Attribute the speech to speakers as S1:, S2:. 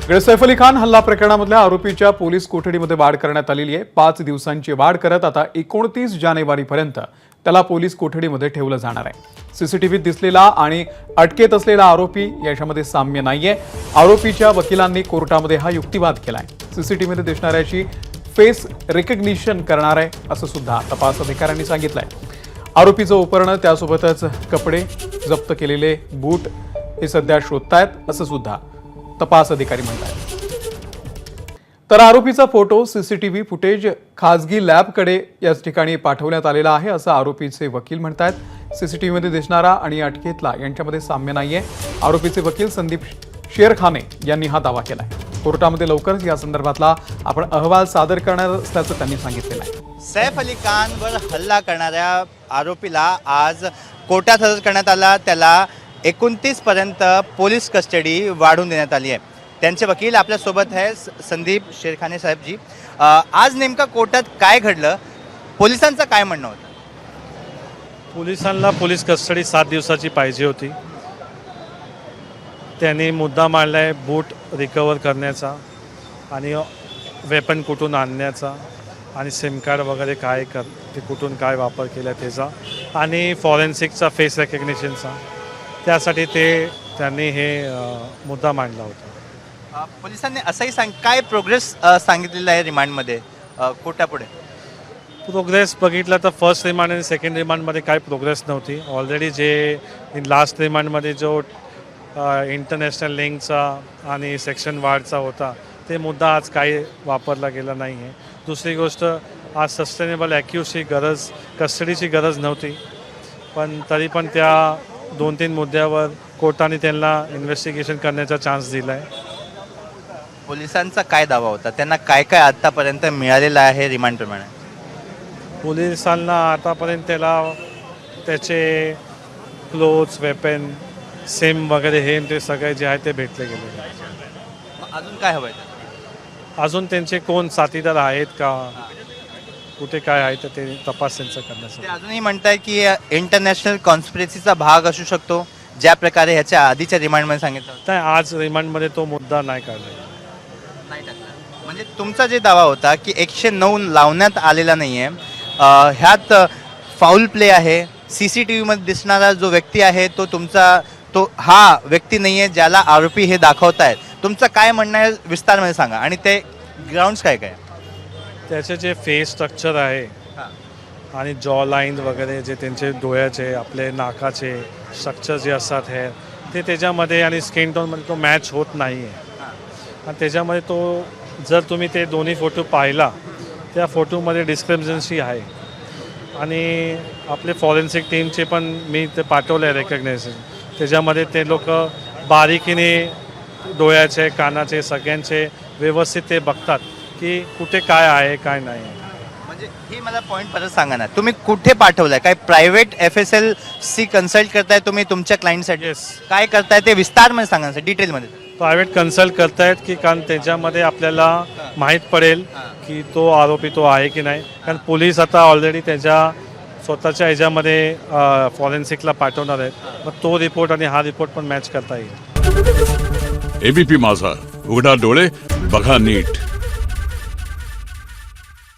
S1: सैफ अली खान हल्ला प्रकरणामधल्या आरोपीच्या पोलीस कोठडीमध्ये वाढ करण्यात आलेली आहे। 5 दिवसांची वाढ करत आता 29 जानेवारीपर्यंत त्याला पोलीस कोठडीमध्ये ठेवलं जाणार आहे। सीसीटीव्हीत दिसलेला आणि अटकेत असलेला आरोपी याच्यामध्ये साम्य नाहीये। आरोपीच्या वकिलांनी कोर्टामध्ये हा युक्तिवाद केलाय। सीसीटीव्हीमध्ये दिसणाऱ्याची फेस रिकग्निशन करणार आहे असं सुद्धा तपास अधिकाऱ्यांनी सांगितलंय। आरोपीचं उपकरण त्यासोबतच कपडे, जप्त केलेले बूट हे सध्या शोधतायत असं सुद्धा तपास अधिकारी म्हणतात। तर आरोपीचा फोटो सीसीटीव्ही फुटेज खासगी लॅबकडे याच ठिकाणी पाठवण्यात आलेला आहे असं आरोपीचे वकील म्हणतात। सीसीटीव्हीमध्ये दिसणारा आणि अटकेतला यांच्यामध्ये साम्य नाहीये। आरोपीचे वकील संदीप शेरखाने यांनी हा दावा केलाय। कोर्टामध्ये लवकरच या संदर्भातला आपण अहवाल सादर करणार असल्याचं त्यांनी सांगितलेलं आहे।
S2: सैफ अली खानवर हल्ला करणाऱ्या आरोपीला आज कोर्टात हजर करण्यात आला। त्याला 29 पर्यंत पोलीस कस्टडी वाढवून देण्यात आली आहे। त्यांचे वकील आपल्यासोबत आहे संदीप शेरखाने साहेबजी। आज नेमका कोर्टात काय घडलं, पोलिसांचं काय म्हणणं होतं?
S3: पोलिसांना पोलीस कस्टडी 7 दिवसाची पाहिजे होती। त्यांनी मुद्दा मांडला आहे बूट रिकवर करण्याचा आणि वेपन कुठून आणण्याचा आणि सिम कार्ड वगैरे काय ते कुठून काय वापर केला त्याचा आणि फॉरेन्सिकचा फेस रेकग्निशनचा। त्यासाठी त्यांनी हे मुद्दा मांडला होता।
S2: पोलिसांनी असंही काय प्रोग्रेस सांगितलेलं आहे रिमांडमध्ये कोर्टापुढे?
S3: प्रोग्रेस बघितलं तर फर्स्ट रिमांड आणि सेकंड रिमांडमध्ये काही प्रोग्रेस नव्हती। ऑलरेडी जे लास्ट रिमांडमध्ये जो इंटरनॅशनल लिंकचा आणि सेक्शन वाढचा होता ते मुद्दा आज काही वापरला गेला नाही आहे। दुसरी गोष्ट, आज सस्टेनेबल ॲक्यूजची गरज, कस्टडीची गरज नव्हती, पण तरी पण त्या 2-3 मुद्द्यावर कोर्टाने त्यांना इन्व्हेस्टिगेशन करण्याचा चान्स दिला आहे।
S2: पोलिसांचा काय दावा होता? त्यांना काय काय आतापर्यंत मिळालेलं आहे रिमांडप्रमाणे?
S3: पोलिसांना आतापर्यंत त्याचे क्लोथ्स, वेपन, सिम वगैरे हे ते सगळे जे आहे ते भेटले गेले।
S2: अजून काय हवं आहे?
S3: अजून त्यांचे कोण साथीदार आहेत का, कुठे काय आहे तर ते तपास त्यांचा करण्यासाठी।
S2: अजूनही म्हणताय की इंटरनॅशनल कॉन्स्पिरसीचा भाग असू शकतो, ज्या प्रकारे ह्याच्या आधीच्या रिमांडमध्ये सांगितलं होतं?
S3: नाही, आज रिमांडमध्ये तो मुद्दा नाही काढला।
S2: म्हणजे तुमचा जे दावा होता की 109 लावण्यात आलेला नाही आहे, ह्यात फाऊल प्ले आहे, CCTVमध्ये दिसणारा जो व्यक्ती आहे तो हा व्यक्ती नाही आहे ज्याला आरोपी हे दाखवतायत। तुमचं काय म्हणणं आहे विस्तारमध्ये सांगा, आणि ते ग्राउंड्स काय काय?
S3: त्याचे जे फेस स्ट्रक्चर आहे आणि जॉ लाईन वगैरे जे त्यांचे डोळ्याचे, आपले नाकाचे स्ट्रक्चर जे असतात हे ते त्याच्यामध्ये आणि स्किन टोनमध्ये तो मॅच होत नाही आहे। आणि त्याच्यामध्ये जर तुम्ही ते दोन्ही फोटो पाहिला, त्या फोटोमध्ये डिस्क्रिप्शन्सी आहे आणि आपले फॉरेन्सिक टीमचे पण मी ते पाठवलं आहे रेकग्नायझेशन। त्याच्यामध्ये ते लोक बारीकीने डोळ्याचे, कानाचे, सगळ्यांचे व्यवस्थित ते बघतात की कुठे काय आहे काय नाही आहे।
S2: म्हणजे ही मला पॉईंट परत सांगा ना, तुम्ही कुठे पाठवलाय? काय प्रायव्हेट FSLC कन्सल्ट करताय तुम्ही तुमच्या क्लायंटसाठी? काय करताय ते विस्तारमध्ये सांगा ना, डिटेलमध्ये।
S3: प्रायव्हेट कन्सल्ट करतायत की कारण त्याच्यामध्ये आपल्याला माहीत पडेल की तो आरोपी तो आहे की नाही। कारण पोलीस आता ऑलरेडी त्याच्या स्वतःच्या ह्याच्यामध्ये फॉरेन्सिकला पाठवणार आहेत, मग तो रिपोर्ट आणि हा रिपोर्ट पण मॅच करता येईल।
S4: ABP माझा, उघडा डोळे बघा नीट।